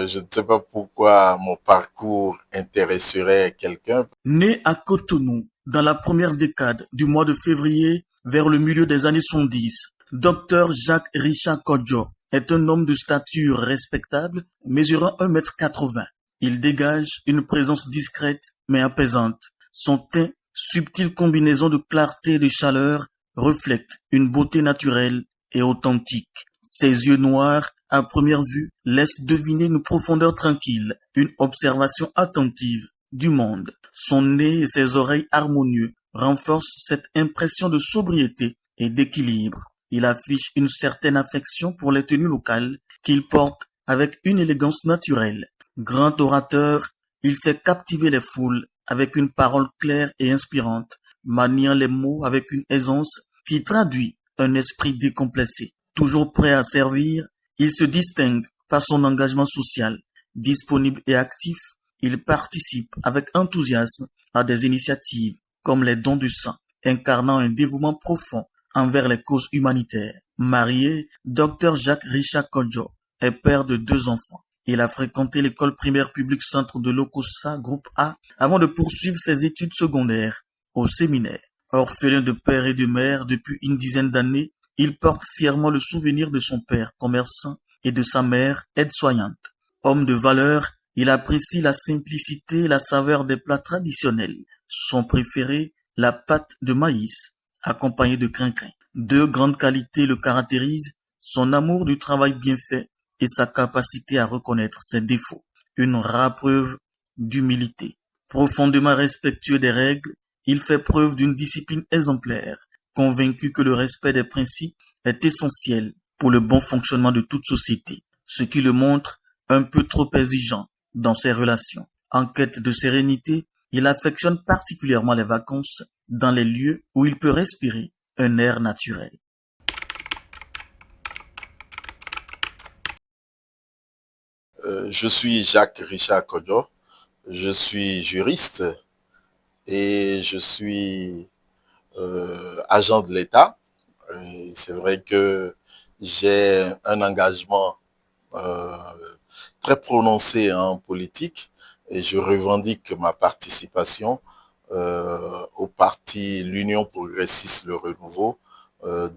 Je ne sais pas pourquoi mon parcours intéresserait quelqu'un. Né à Cotonou dans la première décade du mois de février vers le milieu des années 70, Dr Jacques Richard Kodjo est un homme de stature respectable, mesurant 1,80 m. Il dégage une présence discrète mais apaisante. Son teint, subtile combinaison de clarté et de chaleur, reflète une beauté naturelle et authentique. Ses yeux noirs, à première vue, laissent deviner une profondeur tranquille, une observation attentive du monde. Son nez et ses oreilles harmonieux renforcent cette impression de sobriété et d'équilibre. Il affiche une certaine affection pour les tenues locales qu'il porte avec une élégance naturelle. Grand orateur, il sait captiver les foules avec une parole claire et inspirante, maniant les mots avec une aisance qui traduit un esprit décomplexé. Toujours prêt à servir, il se distingue par son engagement social. Disponible et actif, il participe avec enthousiasme à des initiatives comme les dons de sang, incarnant un dévouement profond envers les causes humanitaires. Marié, Dr Jacques Richard Kodjo est père de 2 enfants. Il a fréquenté l'école primaire publique centre de Lokossa, groupe A, avant de poursuivre ses études secondaires au séminaire. Orphelin de père et de mère depuis une dizaine d'années, il porte fièrement le souvenir de son père, commerçant, et de sa mère, aide-soignante. Homme de valeur, il apprécie la simplicité et la saveur des plats traditionnels. Son préféré, la pâte de maïs, accompagnée de crin-crin. 2 grandes qualités le caractérisent, son amour du travail bien fait et sa capacité à reconnaître ses défauts. Une rare preuve d'humilité. Profondément respectueux des règles, il fait preuve d'une discipline exemplaire, convaincu que le respect des principes est essentiel pour le bon fonctionnement de toute société, ce qui le montre un peu trop exigeant dans ses relations. En quête de sérénité, il affectionne particulièrement les vacances dans les lieux où il peut respirer un air naturel. Je suis Jacques Richard Kodjo, je suis juriste et je suis agent de l'État. C'est vrai que j'ai un engagement euh, très prononcé en politique et je revendique ma participation au parti l'Union progressiste Le Renouveau,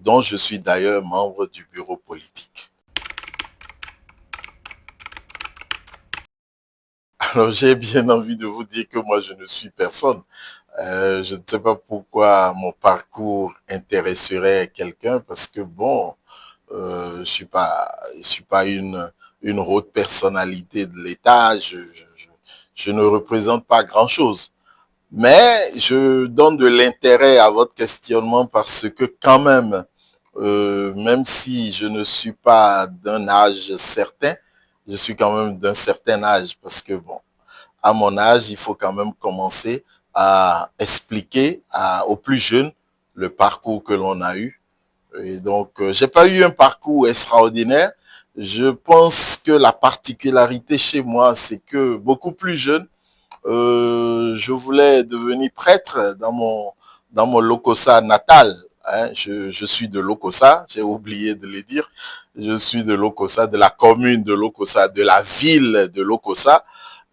dont je suis d'ailleurs membre du bureau politique. Alors j'ai bien envie de vous dire que moi je ne suis personne. Je ne sais pas pourquoi mon parcours intéresserait quelqu'un parce que bon, je suis pas une haute personnalité de l'État. Je ne représente pas grand-chose. Mais je donne de l'intérêt à votre questionnement parce que quand même si je ne suis pas d'un âge certain, je suis quand même d'un certain âge parce que bon, à mon âge, il faut quand même commencer à expliquer aux plus jeunes le parcours que l'on a eu. Et donc, j'ai pas eu un parcours extraordinaire. Je pense que la particularité chez moi, c'est que beaucoup plus jeune, je voulais devenir prêtre dans mon Lokossa natal. Hein. Je suis de Lokossa, j'ai oublié de le dire. Je suis de Lokossa, de la commune de Lokossa, de la ville de Lokossa.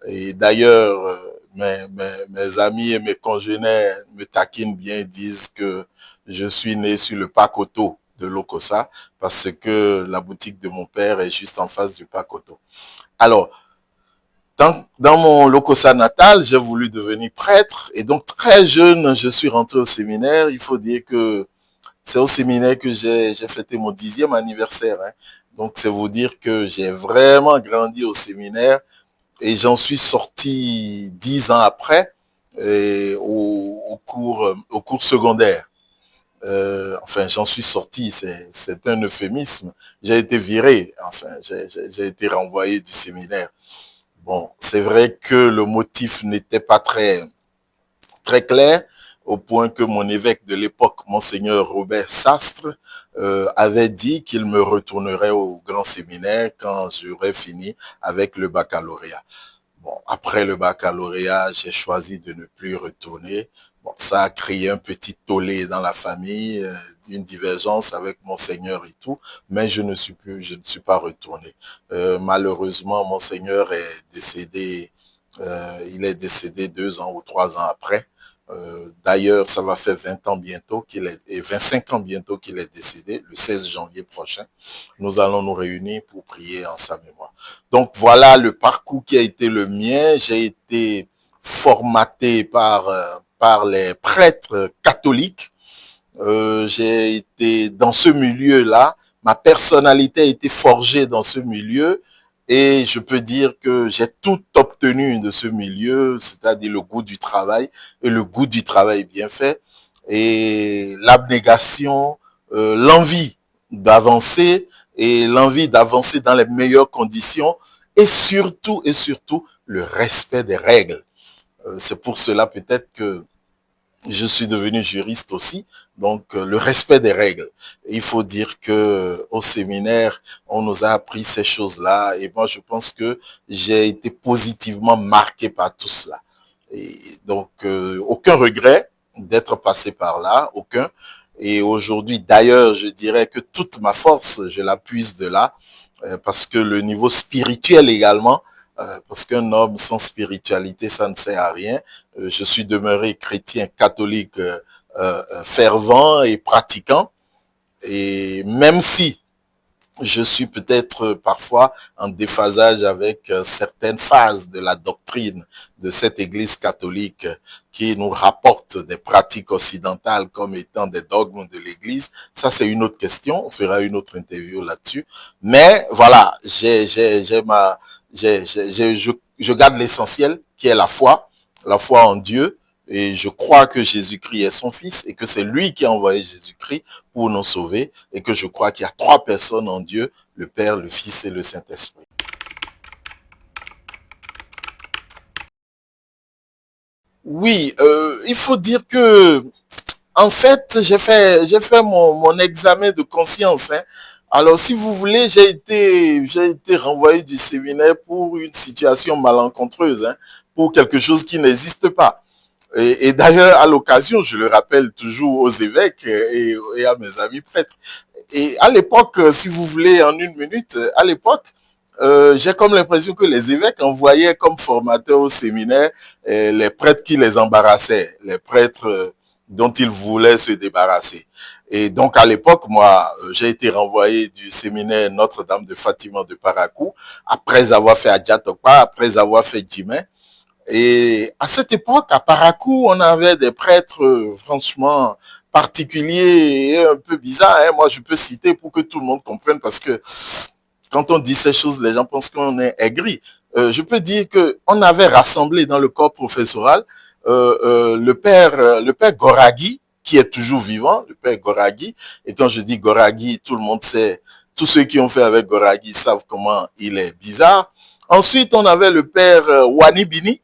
Et d'ailleurs, mes amis et mes congénères me taquinent bien, disent que je suis né sur le Pakoto de Lokossa parce que la boutique de mon père est juste en face du Pakoto. Alors, dans mon Lokossa natal, j'ai voulu devenir prêtre et donc très jeune, je suis rentré au séminaire. Il faut dire que c'est au séminaire que j'ai fêté mon 10e anniversaire. Hein. Donc, c'est vous dire que j'ai vraiment grandi au séminaire et j'en suis sorti 10 ans après au cours secondaire. Enfin, j'en suis sorti, c'est un euphémisme. J'ai été viré, enfin, j'ai été renvoyé du séminaire. Bon, c'est vrai que le motif n'était pas très clair, au point que mon évêque de l'époque, monseigneur Robert Sastre, avait dit qu'il me retournerait au grand séminaire quand j'aurais fini avec le baccalauréat. Bon, après le baccalauréat, j'ai choisi de ne plus retourner. Bon, ça a créé un petit tollé dans la famille, une divergence avec Monseigneur et tout, mais je ne suis pas retourné. Malheureusement, Monseigneur est décédé, il est décédé 2 ans ou 3 ans après. D'ailleurs, ça va faire 20 ans bientôt et 25 ans bientôt qu'il est décédé, le 16 janvier prochain. Nous allons nous réunir pour prier en sa mémoire. Donc voilà le parcours qui a été le mien. J'ai été formaté par les prêtres catholiques. J'ai été dans ce milieu-là. Ma personnalité a été forgée dans ce milieu. Et je peux dire que j'ai tout obtenu de ce milieu, c'est-à-dire le goût du travail, et le goût du travail bien fait, et l'abnégation, l'envie d'avancer, et l'envie d'avancer dans les meilleures conditions, et surtout, le respect des règles. C'est pour cela peut-être que je suis devenu juriste aussi, donc le respect des règles. Il faut dire que au séminaire, on nous a appris ces choses-là, et moi je pense que j'ai été positivement marqué par tout cela. Et donc aucun regret d'être passé par là, aucun. Et aujourd'hui, d'ailleurs, je dirais que toute ma force, je la puise de là, parce que le niveau spirituel également, parce qu'un homme sans spiritualité, ça ne sert à rien. Je suis demeuré chrétien catholique fervent et pratiquant. Et même si je suis peut-être parfois en déphasage avec certaines phases de la doctrine de cette Église catholique qui nous rapporte des pratiques occidentales comme étant des dogmes de l'Église. Ça, c'est une autre question. On fera une autre interview là-dessus. Mais voilà, je garde l'essentiel qui est la foi en Dieu. Et je crois que Jésus-Christ est son fils et que c'est lui qui a envoyé Jésus-Christ pour nous sauver et que je crois qu'il y a 3 personnes en Dieu, le Père, le Fils et le Saint-Esprit. Oui, il faut dire que, en fait, j'ai fait mon examen de conscience. Hein. Alors, si vous voulez, j'ai été renvoyé du séminaire pour une situation malencontreuse, hein, pour quelque chose qui n'existe pas. Et d'ailleurs, à l'occasion, je le rappelle toujours aux évêques et à mes amis prêtres. Et à l'époque, si vous voulez, en une minute, à l'époque, j'ai comme l'impression que les évêques envoyaient comme formateurs au séminaire les prêtres qui les embarrassaient, les prêtres dont ils voulaient se débarrasser. Et donc, à l'époque, moi, j'ai été renvoyé du séminaire Notre-Dame de Fatima de Parakou, après avoir fait Adjatokpa, après avoir fait Djimé. Et à cette époque, à Parakou, on avait des prêtres franchement particuliers et un peu bizarres. Hein. Moi, je peux citer pour que tout le monde comprenne parce que quand on dit ces choses, les gens pensent qu'on est aigri. Je peux dire que on avait rassemblé dans le corps professoral le père Goragui, qui est toujours vivant, le père Goragui. Et quand je dis Goragui, tout le monde sait, tous ceux qui ont fait avec Goragui savent comment il est bizarre. Ensuite, on avait le père Wanibini,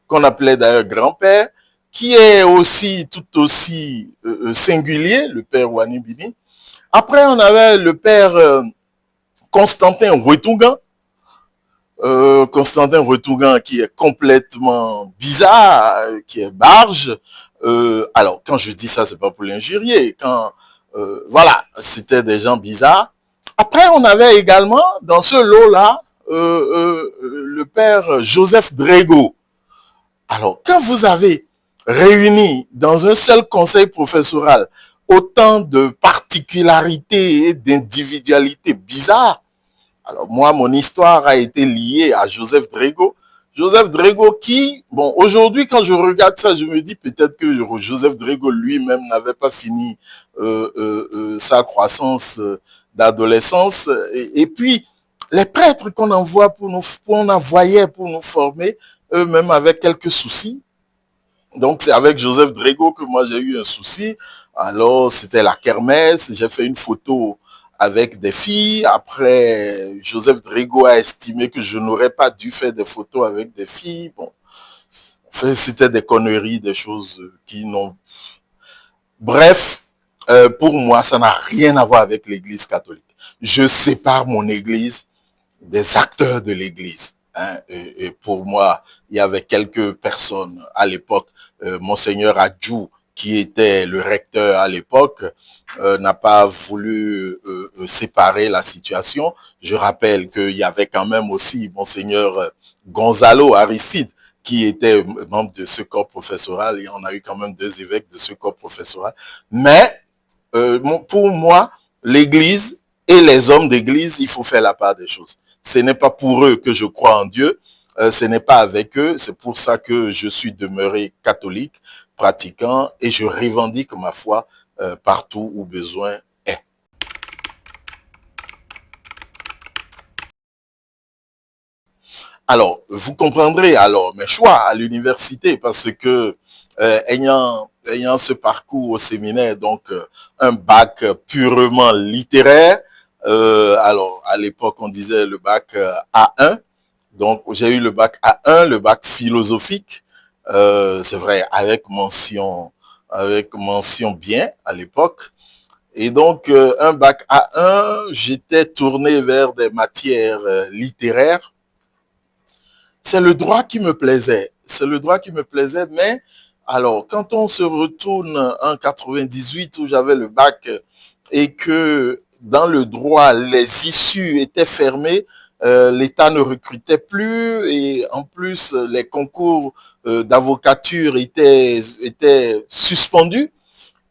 qu'on appelait d'ailleurs grand-père, qui est aussi tout aussi singulier, le père Wanibini. Après, on avait le père Constantin Retougan, Constantin Retougan qui est complètement bizarre, qui est barge. Alors, quand je dis ça, c'est pas pour l'injurier. Quand, voilà, c'était des gens bizarres. Après, on avait également, dans ce lot-là, le père Joseph Drégo. Alors, quand vous avez réuni dans un seul conseil professoral autant de particularités et d'individualités bizarres, alors moi, mon histoire a été liée à Joseph Drégo. Joseph Drégo qui, bon, aujourd'hui, quand je regarde ça, je me dis peut-être que Joseph Drégo lui-même n'avait pas fini sa croissance d'adolescence. Et puis, les prêtres qu'on envoie qu'on envoyait pour nous former, eux-mêmes avec quelques soucis. Donc, c'est avec Joseph Drégo que moi j'ai eu un souci. Alors, c'était la kermesse. J'ai fait une photo avec des filles. Après, Joseph Drégo a estimé que je n'aurais pas dû faire des photos avec des filles. Bon, enfin, c'était des conneries, des choses qui n'ont... Bref, pour moi, ça n'a rien à voir avec l'Église catholique. Je sépare mon Église des acteurs de l'Église. Hein, et pour moi, il y avait quelques personnes à l'époque Monseigneur Adjou, qui était le recteur à l'époque, n'a pas voulu séparer la situation. Je rappelle qu'il y avait quand même aussi Monseigneur Gonzalo Aristide, qui était membre de ce corps professoral, et on a eu quand même 2 évêques de ce corps professoral. Mais pour moi, l'Église et les hommes d'Église, il faut faire la part des choses. Ce n'est pas pour eux que je crois en Dieu, ce n'est pas avec eux, c'est pour ça que je suis demeuré catholique, pratiquant, et je revendique ma foi partout où besoin est. Alors, vous comprendrez alors mes choix à l'université, parce que ayant ce parcours au séminaire, donc un bac purement littéraire, alors à l'époque on disait le bac A1, donc j'ai eu le bac A1, le bac philosophique, c'est vrai, avec mention bien à l'époque. Et donc, un bac A1, j'étais tourné vers des matières littéraires. C'est le droit qui me plaisait. C'est le droit qui me plaisait, mais alors, quand on se retourne en 98 où j'avais le bac et que dans le droit, les issues étaient fermées, l'État ne recrutait plus et en plus, les concours d'avocature étaient suspendus.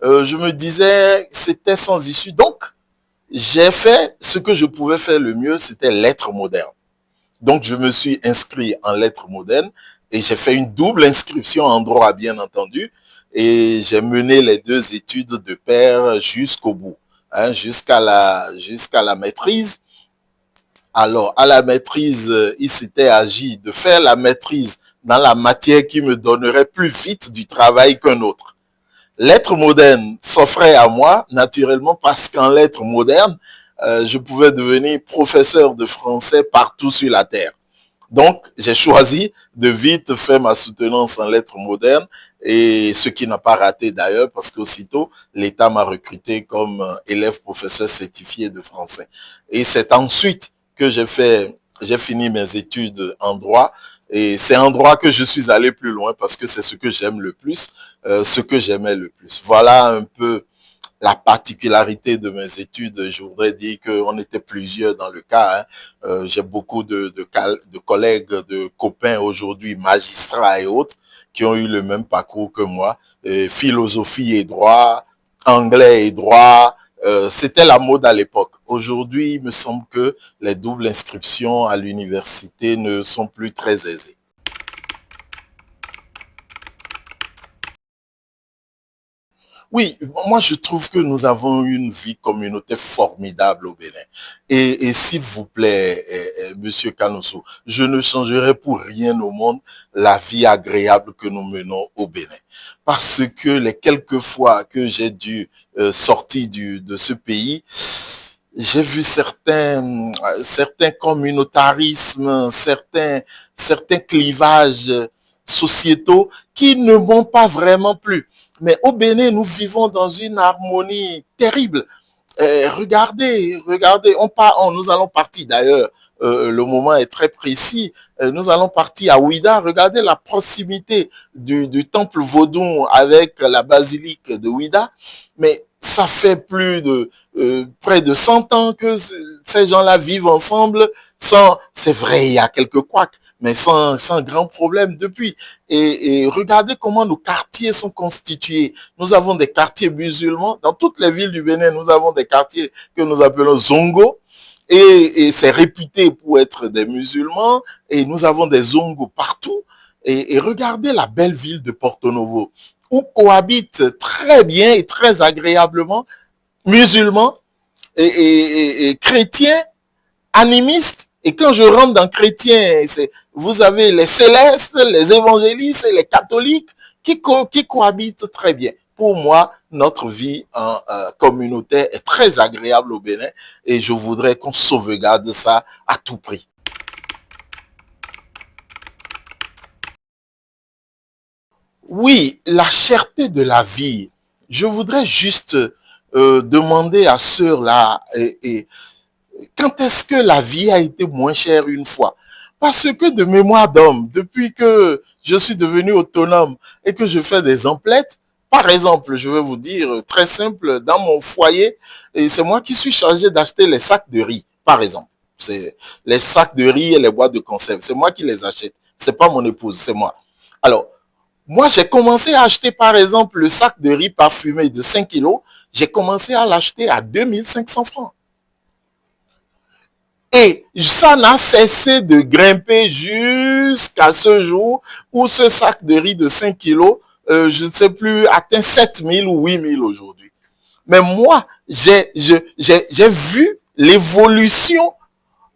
Je me disais, c'était sans issue. Donc, j'ai fait ce que je pouvais faire le mieux, c'était lettres modernes. Donc, je me suis inscrit en lettres modernes et j'ai fait une double inscription en droit, bien entendu. Et j'ai mené les 2 études de pair jusqu'au bout, hein, jusqu'à la maîtrise. Alors, à la maîtrise, il s'était agi de faire la maîtrise dans la matière qui me donnerait plus vite du travail qu'un autre. Lettres modernes s'offrait à moi, naturellement, parce qu'en lettres modernes, je pouvais devenir professeur de français partout sur la terre. Donc, j'ai choisi de vite faire ma soutenance en lettres modernes, et ce qui n'a pas raté d'ailleurs, parce qu'aussitôt, l'État m'a recruté comme élève professeur certifié de français. Et c'est ensuite que j'ai fini mes études en droit, et c'est en droit que je suis allé plus loin, parce que c'est ce que j'aime le plus, ce que j'aimais le plus. Voilà un peu la particularité de mes études. Je voudrais dire qu'on était plusieurs dans le cas. Hein. J'ai beaucoup de collègues, de copains aujourd'hui, magistrats et autres, qui ont eu le même parcours que moi. Philosophie et droit, anglais et droit. C'était la mode à l'époque. Aujourd'hui, il me semble que les doubles inscriptions à l'université ne sont plus très aisées. Oui, moi je trouve que nous avons une vie communautaire formidable au Bénin. Et s'il vous plaît, Monsieur Canosso, je ne changerai pour rien au monde la vie agréable que nous menons au Bénin. Parce que les quelques fois que j'ai dû sortir de ce pays, j'ai vu certains communautarismes, certains clivages sociétaux qui ne m'ont pas vraiment plu. Mais au Bénin, nous vivons dans une harmonie terrible. Regardez, nous allons partir d'ailleurs. Le moment est très précis. Nous allons partir à Ouida. Regardez la proximité du temple vaudou avec la basilique de Ouida. Mais ça fait plus de près de 100 ans que ces gens-là vivent ensemble sans, c'est vrai, il y a quelques couacs, mais sans grand problème depuis. Et regardez comment nos quartiers sont constitués. Nous avons des quartiers musulmans. Dans toutes les villes du Bénin, nous avons des quartiers que nous appelons Zongo. Et c'est réputé pour être des musulmans. Et nous avons des Zongo partout. Et regardez la belle ville de Porto Novo, où cohabitent très bien et très agréablement musulmans et chrétiens, animistes. Et quand je rentre dans chrétien, vous avez les célestes, les évangélistes et les catholiques qui cohabitent très bien. Pour moi, notre vie communautaire est très agréable au Bénin et je voudrais qu'on sauvegarde ça à tout prix. Oui, la cherté de la vie. Je voudrais juste demander à ceux-là, quand est-ce que la vie a été moins chère une fois? Parce que de mémoire d'homme, depuis que je suis devenu autonome et que je fais des emplettes, par exemple, je vais vous dire, très simple, dans mon foyer, et c'est moi qui suis chargé d'acheter les sacs de riz, par exemple. C'est les sacs de riz et les boîtes de conserve. C'est moi qui les achète. C'est pas mon épouse, c'est moi. Alors, moi, j'ai commencé à acheter, par exemple, le sac de riz parfumé de 5 kilos. J'ai commencé à l'acheter à 2500 francs. Et ça n'a cessé de grimper jusqu'à ce jour où ce sac de riz de 5 kilos, je ne sais plus, atteint 7000 ou 8000 aujourd'hui. Mais moi, j'ai vu l'évolution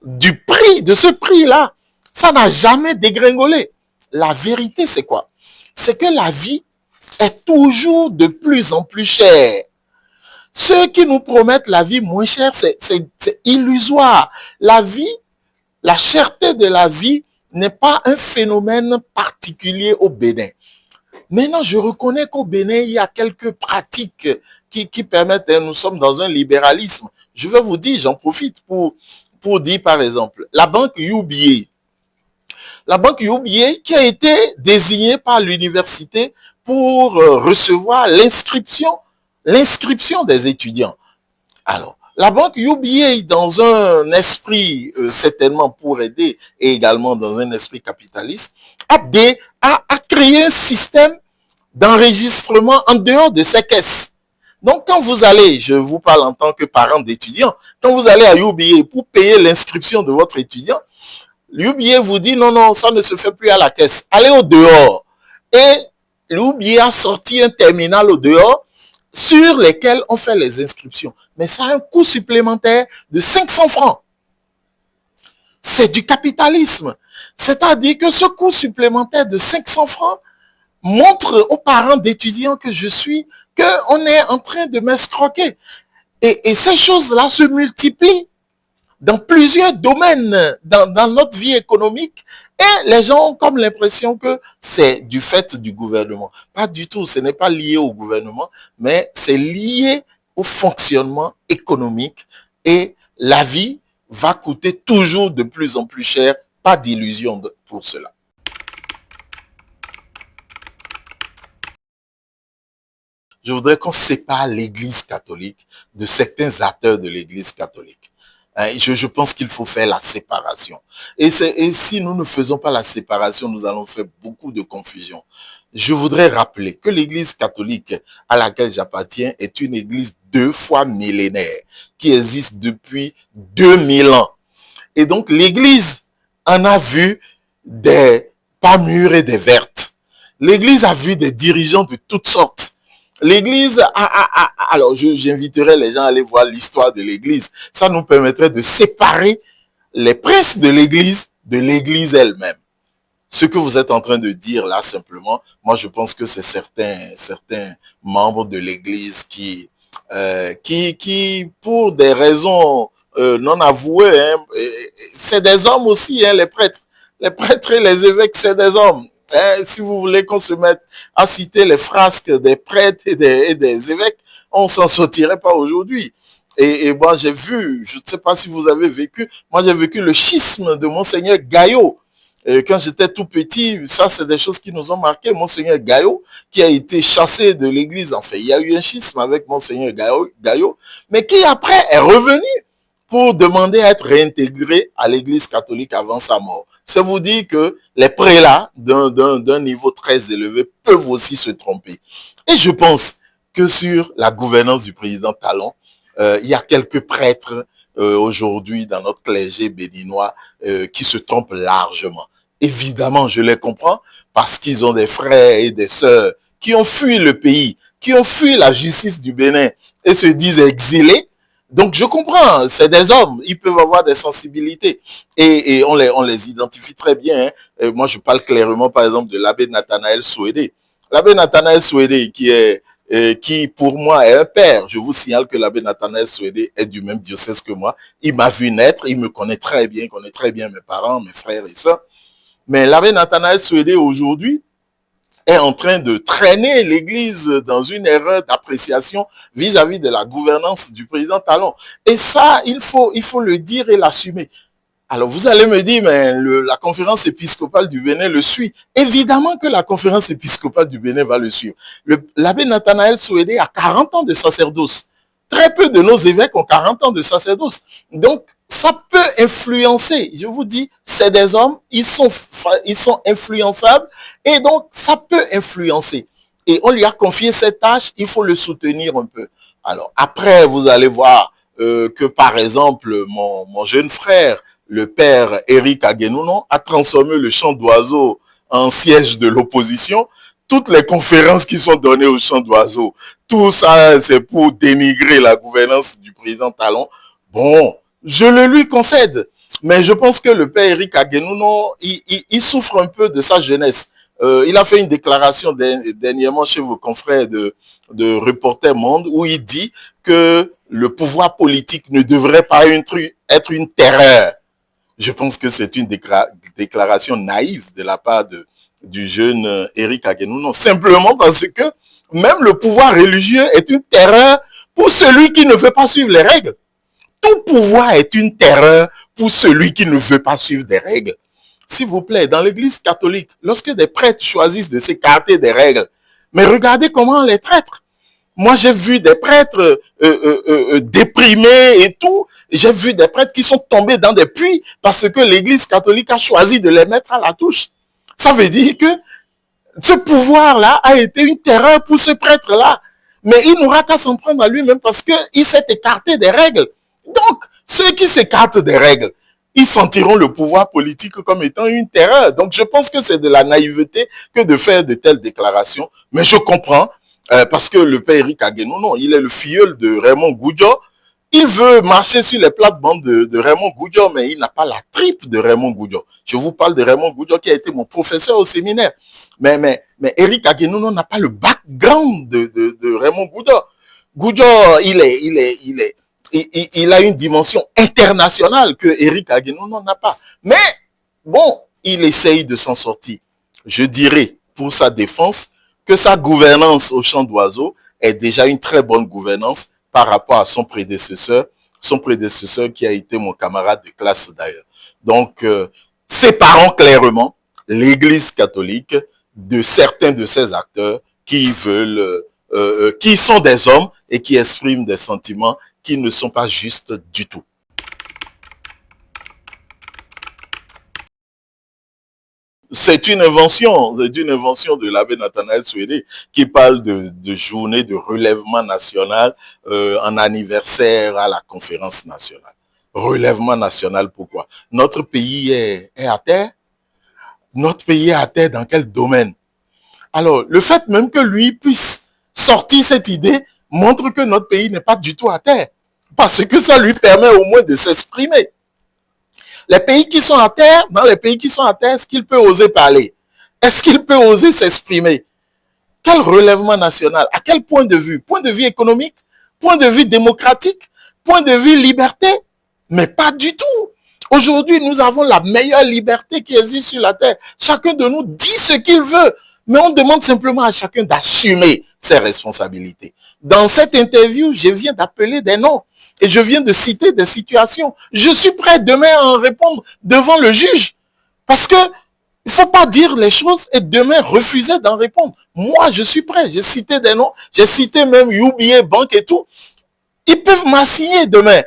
du prix, de ce prix-là. Ça n'a jamais dégringolé. La vérité, c'est quoi? C'est que la vie est toujours de plus en plus chère. Ceux qui nous promettent la vie moins chère, c'est illusoire. La vie, la cherté de la vie n'est pas un phénomène particulier au Bénin. Maintenant, je reconnais qu'au Bénin, il y a quelques pratiques qui permettent, nous sommes dans un libéralisme. Je vais vous dire, j'en profite pour dire, par exemple, la banque UBA. La banque UBA qui a été désignée par l'université pour recevoir l'inscription des étudiants. Alors, la banque UBA, dans un esprit certainement pour aider et également dans un esprit capitaliste, a créé un système d'enregistrement en dehors de ces caisses. Donc, quand vous allez, je vous parle en tant que parent d'étudiant, quand vous allez à UBA pour payer l'inscription de votre étudiant, l'UBA vous dit non, non, ça ne se fait plus à la caisse. Allez au dehors. Et l'UBA a sorti un terminal au dehors sur lesquels on fait les inscriptions. Mais ça a un coût supplémentaire de 500 francs. C'est du capitalisme. C'est-à-dire que ce coût supplémentaire de 500 francs montre aux parents d'étudiants que je suis qu'on est en train de m'escroquer. Et ces choses-là se multiplient dans plusieurs domaines dans notre vie économique et les gens ont comme l'impression que c'est du fait du gouvernement. Pas du tout, ce n'est pas lié au gouvernement, mais c'est lié au fonctionnement économique et la vie va coûter toujours de plus en plus cher, pas d'illusion pour cela. Je voudrais qu'on sépare l'Église catholique de certains acteurs de l'Église catholique. Je pense qu'il faut faire la séparation. Et si nous ne faisons pas la séparation, nous allons faire beaucoup de confusion. Je voudrais rappeler que l'Église catholique à laquelle j'appartiens est une Église 2 fois millénaire qui existe depuis 2000 ans. Et donc l'Église en a vu des pas mûres et des vertes. L'Église a vu des dirigeants de toutes sortes. L'Église alors j'inviterai les gens à aller voir l'histoire de l'Église. Ça nous permettrait de séparer les princes de l'Église elle-même. Ce que vous êtes en train de dire là simplement, moi je pense que c'est certains membres de l'Église qui pour des raisons non avouées, hein, c'est des hommes aussi, hein, les prêtres et les évêques, c'est des hommes. Si vous voulez qu'on se mette à citer les frasques des prêtres et des évêques, on s'en sortirait pas aujourd'hui. Et moi, j'ai vu, je ne sais pas si vous avez vécu, moi j'ai vécu le schisme de Monseigneur Gaillot. Quand j'étais tout petit, ça c'est des choses qui nous ont marqué. Monseigneur Gaillot, qui a été chassé de l'église, en fait, il y a eu un schisme avec Monseigneur Gaillot, mais qui après est revenu pour demander à être réintégré à l'église catholique avant sa mort. C'est vous dire que les prélats d'un niveau très élevé peuvent aussi se tromper. Et je pense que sur la gouvernance du président Talon, il y a quelques prêtres aujourd'hui dans notre clergé béninois qui se trompent largement. Évidemment, je les comprends parce qu'ils ont des frères et des sœurs qui ont fui le pays, qui ont fui la justice du Bénin et se disent exilés. Donc je comprends, c'est des hommes, ils peuvent avoir des sensibilités et on les identifie très bien. Hein. Moi je parle clairement par exemple de l'abbé Nathanaël Souédé. L'abbé Nathanaël Souédé qui pour moi est un père. Je vous signale que l'abbé Nathanaël Souédé est du même diocèse que moi. Il m'a vu naître, il me connaît très bien, il connaît très bien mes parents, mes frères et sœurs. Mais l'abbé Nathanaël Souédé aujourd'hui est en train de traîner l'Église dans une erreur d'appréciation vis-à-vis de la gouvernance du président Talon. Et ça, il faut le dire et l'assumer. Alors vous allez me dire, mais la conférence épiscopale du Bénin le suit. Évidemment que la conférence épiscopale du Bénin va le suivre. L'abbé Nathanaël Souédé a 40 ans de sacerdoce. Très peu de nos évêques ont 40 ans de sacerdoce. Donc, ça peut influencer. Je vous dis, c'est des hommes, ils sont influençables et donc ça peut influencer. Et on lui a confié cette tâche, il faut le soutenir un peu. Alors, après, vous allez voir que, par exemple, mon jeune frère, le père Éric Aguenounon, a transformé le chant d'oiseau en siège de l'opposition. Toutes les conférences qui sont données au chant d'oiseau, tout ça, c'est pour dénigrer la gouvernance du président Talon. Bon, je le lui concède. Mais je pense que le père Éric Aguenounon, il souffre un peu de sa jeunesse. Il a fait une déclaration dernièrement chez vos confrères de Reporter Monde où il dit que le pouvoir politique ne devrait pas être une terreur. Je pense que c'est une déclaration naïve de la part du jeune Éric Aguenounon, simplement parce que même le pouvoir religieux est une terreur pour celui qui ne veut pas suivre les règles. Tout pouvoir est une terreur pour celui qui ne veut pas suivre des règles. S'il vous plaît, dans l'église catholique, lorsque des prêtres choisissent de s'écarter des règles, mais regardez comment on les traite. Moi, j'ai vu des prêtres déprimés et tout. J'ai vu des prêtres qui sont tombés dans des puits parce que l'église catholique a choisi de les mettre à la touche. Ça veut dire que ce pouvoir-là a été une terreur pour ce prêtre-là. Mais il n'aura qu'à s'en prendre à lui-même parce qu'il s'est écarté des règles. Donc, ceux qui s'écartent des règles, ils sentiront le pouvoir politique comme étant une terreur. Donc, je pense que c'est de la naïveté que de faire de telles déclarations. Mais je comprends, parce que le père Éric Aguenounon, il est le filleul de Raymond Goudjo. Il veut marcher sur les plates-bandes de Raymond Goudjo, mais il n'a pas la tripe de Raymond Goudjo. Je vous parle de Raymond Goudjo qui a été mon professeur au séminaire. Mais Éric Aguenounon n'a pas le background de Raymond Goudjo. Goudjo, il a une dimension internationale que Éric Aguenounon n'a pas. Mais bon, il essaye de s'en sortir. Je dirais, pour sa défense, que sa gouvernance au champ d'oiseaux est déjà une très bonne gouvernance par rapport à son prédécesseur qui a été mon camarade de classe d'ailleurs. Donc, séparons clairement l'Église catholique de certains de ses acteurs qui veulent, qui sont des hommes et qui expriment des sentiments qui ne sont pas justes du tout. C'est une invention de l'abbé Nathanaël Souédé qui parle de journée de relèvement national en anniversaire à la conférence nationale. Relèvement national, pourquoi? Notre pays est à terre. Notre pays est à terre dans quel domaine? Alors, le fait même que lui puisse sortir cette idée montre que notre pays n'est pas du tout à terre. Parce que ça lui permet au moins de s'exprimer. Les pays qui sont à terre, dans les pays qui sont à terre, est-ce qu'il peut oser parler? Est-ce qu'il peut oser s'exprimer? Quel relèvement national? À quel point de vue? Point de vue économique? Point de vue démocratique? Point de vue liberté? Mais pas du tout. Aujourd'hui, nous avons la meilleure liberté qui existe sur la terre. Chacun de nous dit ce qu'il veut. Mais on demande simplement à chacun d'assumer ses responsabilités. Dans cette interview, je viens d'appeler des noms. Et je viens de citer des situations. Je suis prêt demain à en répondre devant le juge. Parce que il ne faut pas dire les choses et demain refuser d'en répondre. Moi, je suis prêt. J'ai cité des noms. J'ai cité même UBA Bank et tout. Ils peuvent m'assigner demain.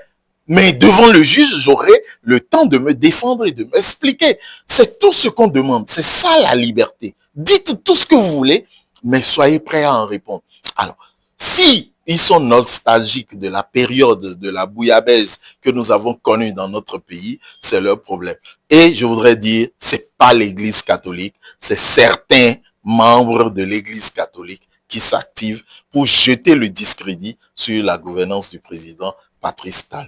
Mais devant le juge, j'aurai le temps de me défendre et de m'expliquer. C'est tout ce qu'on demande. C'est ça la liberté. Dites tout ce que vous voulez, mais soyez prêts à en répondre. Alors, si ils sont nostalgiques de la période de la bouillabaisse que nous avons connue dans notre pays, c'est leur problème. Et je voudrais dire, c'est pas l'Église catholique, c'est certains membres de l'Église catholique qui s'activent pour jeter le discrédit sur la gouvernance du président Patrice Talon.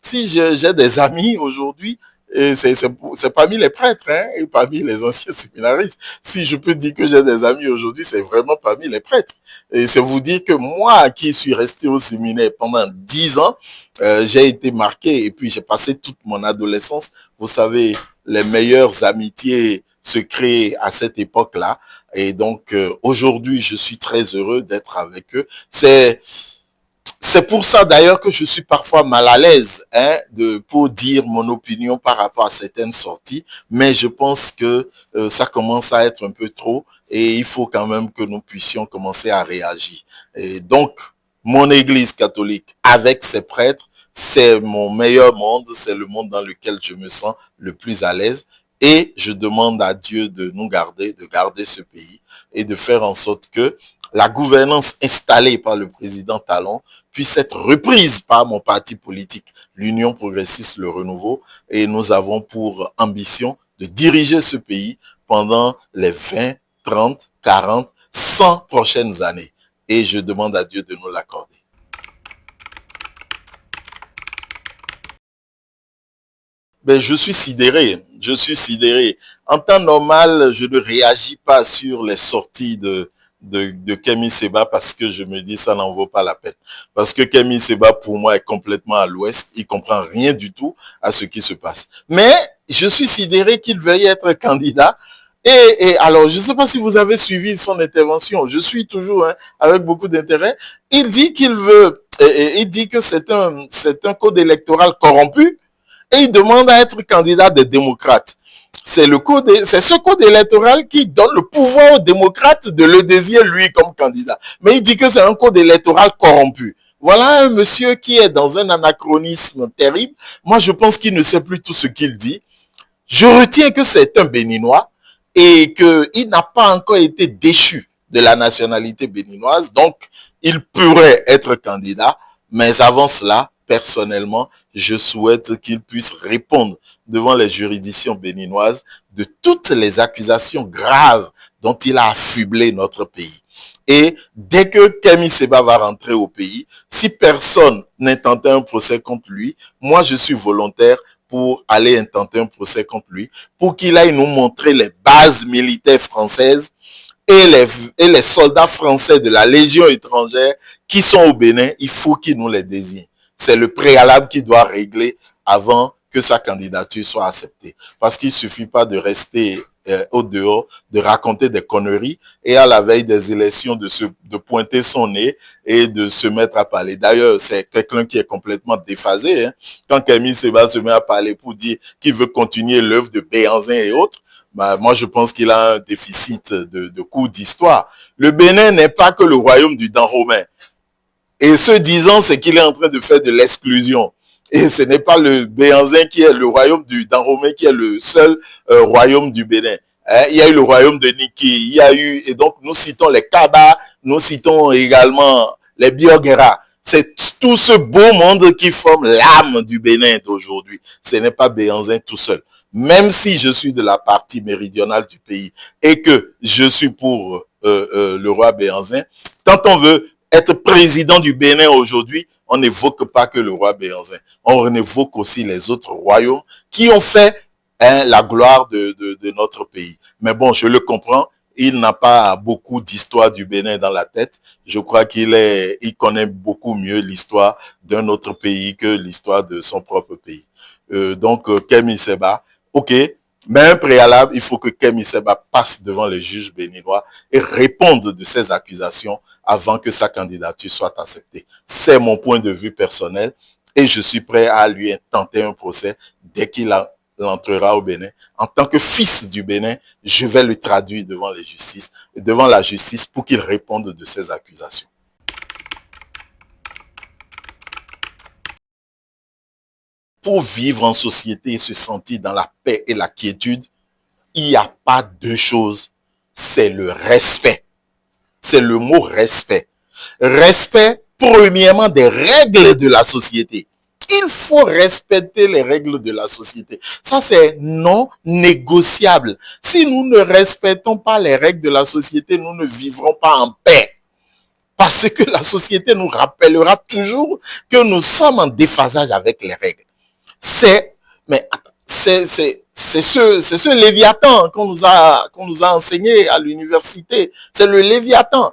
Si j'ai des amis aujourd'hui, et c'est parmi les prêtres, hein, et parmi les anciens séminaristes. Si je peux dire que j'ai des amis aujourd'hui, c'est vraiment parmi les prêtres. Et c'est vous dire que moi, qui suis resté au séminaire pendant 10 ans, j'ai été marqué et puis j'ai passé toute mon adolescence. Vous savez, les meilleures amitiés se créent à cette époque-là. Et donc, aujourd'hui, je suis très heureux d'être avec eux. C'est C'est pour ça d'ailleurs que je suis parfois mal à l'aise pour dire mon opinion par rapport à certaines sorties, mais je pense que ça commence à être un peu trop et il faut quand même que nous puissions commencer à réagir. Et donc, mon église catholique, avec ses prêtres, c'est mon meilleur monde, c'est le monde dans lequel je me sens le plus à l'aise et je demande à Dieu de nous garder, de garder ce pays et de faire en sorte que la gouvernance installée par le président Talon puisse être reprise par mon parti politique, l'Union progressiste, le Renouveau, et nous avons pour ambition de diriger ce pays pendant les 20, 30, 40, 100 prochaines années. Et je demande à Dieu de nous l'accorder. Ben, je suis sidéré. Je suis sidéré. En temps normal, je ne réagis pas sur les sorties de Kemi Seba parce que je me dis ça n'en vaut pas la peine. Parce que Kemi Seba, pour moi, est complètement à l'ouest. Il comprend rien du tout à ce qui se passe. Mais je suis sidéré qu'il veuille être candidat. Et alors, je ne sais pas si vous avez suivi son intervention. Je suis toujours avec beaucoup d'intérêt. Il dit qu'il veut, il dit que c'est un code électoral corrompu. Et il demande à être candidat des démocrates. C'est ce code électoral qui donne le pouvoir aux démocrates de le désigner lui comme candidat. Mais il dit que c'est un code électoral corrompu. Voilà un monsieur qui est dans un anachronisme terrible. Moi, je pense qu'il ne sait plus tout ce qu'il dit. Je retiens que c'est un Béninois et qu'il n'a pas encore été déchu de la nationalité béninoise. Donc, il pourrait être candidat. Mais avant cela, personnellement, je souhaite qu'il puisse répondre devant les juridictions béninoises de toutes les accusations graves dont il a affublé notre pays. Et dès que Kemi Seba va rentrer au pays, si personne n'intentait un procès contre lui, moi je suis volontaire pour aller intenter un procès contre lui, pour qu'il aille nous montrer les bases militaires françaises et les soldats français de la Légion étrangère qui sont au Bénin, il faut qu'il nous les désigne. C'est le préalable qu'il doit régler avant que sa candidature soit acceptée. Parce qu'il ne suffit pas de rester au dehors, de raconter des conneries et à la veille des élections de pointer son nez et de se mettre à parler. D'ailleurs, c'est quelqu'un qui est complètement déphasé. Quand Kemi Seba se met à parler pour dire qu'il veut continuer l'œuvre de Béhanzin et autres, bah, moi, je pense qu'il a un déficit de cours d'histoire. Le Bénin n'est pas que le royaume du Dahomey. Et ce disant, c'est qu'il est en train de faire de l'exclusion. Et ce n'est pas le Béhanzin qui est le royaume du Dahomey qui est le seul royaume du Bénin. Il y a eu le royaume de Niki, il y a eu, et donc nous citons les Kaba, nous citons également les Biogera. C'est tout ce beau monde qui forme l'âme du Bénin d'aujourd'hui. Ce n'est pas Béhanzin tout seul. Même si je suis de la partie méridionale du pays et que je suis pour le roi Béhanzin, quand on veut être président du Bénin aujourd'hui, on n'évoque pas que le roi Béhanzin. On évoque aussi les autres royaumes qui ont fait la gloire de notre pays. Mais bon, je le comprends, il n'a pas beaucoup d'histoire du Bénin dans la tête. Je crois il connaît beaucoup mieux l'histoire d'un autre pays que l'histoire de son propre pays. Donc, Kemi Seba, ok, mais un préalable, il faut que Kemi Seba passe devant les juges béninois et réponde de ces accusations avant que sa candidature soit acceptée. C'est mon point de vue personnel et je suis prêt à lui tenter un procès dès qu'il entrera au Bénin. En tant que fils du Bénin, je vais le traduire devant la justice pour qu'il réponde de ces accusations. Pour vivre en société et se sentir dans la paix et la quiétude, il n'y a pas deux choses. C'est le respect. C'est le mot respect. Respect, premièrement, des règles de la société. Il faut respecter les règles de la société. Ça, c'est non négociable. Si nous ne respectons pas les règles de la société, nous ne vivrons pas en paix. Parce que la société nous rappellera toujours que nous sommes en déphasage avec les règles. C'est ce Léviathan qu'on nous a enseigné à l'université. C'est le Léviathan.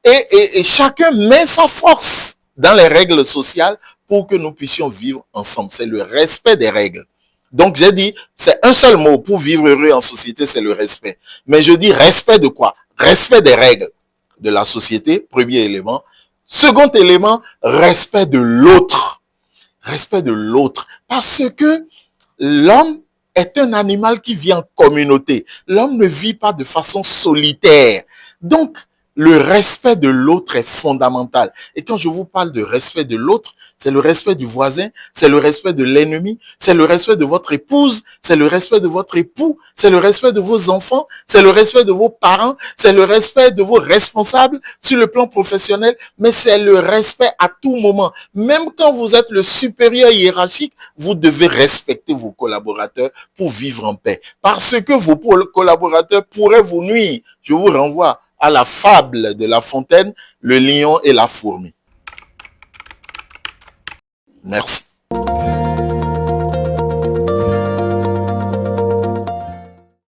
Et chacun met sa force dans les règles sociales pour que nous puissions vivre ensemble. C'est le respect des règles. Donc j'ai dit, c'est un seul mot pour vivre heureux en société, c'est le respect. Mais je dis respect de quoi? Respect des règles de la société, premier élément. Second élément, respect de l'autre. Respect de l'autre. Parce que l'homme est un animal qui vit en communauté. L'homme ne vit pas de façon solitaire. Donc, le respect de l'autre est fondamental. Et quand je vous parle de respect de l'autre, c'est le respect du voisin, c'est le respect de l'ennemi, c'est le respect de votre épouse, c'est le respect de votre époux, c'est le respect de vos enfants, c'est le respect de vos parents, c'est le respect de vos responsables sur le plan professionnel, mais c'est le respect à tout moment. Même quand vous êtes le supérieur hiérarchique, vous devez respecter vos collaborateurs pour vivre en paix. Parce que vos collaborateurs pourraient vous nuire. Je vous renvoie à la fable de La Fontaine, le lion et la fourmi. Merci.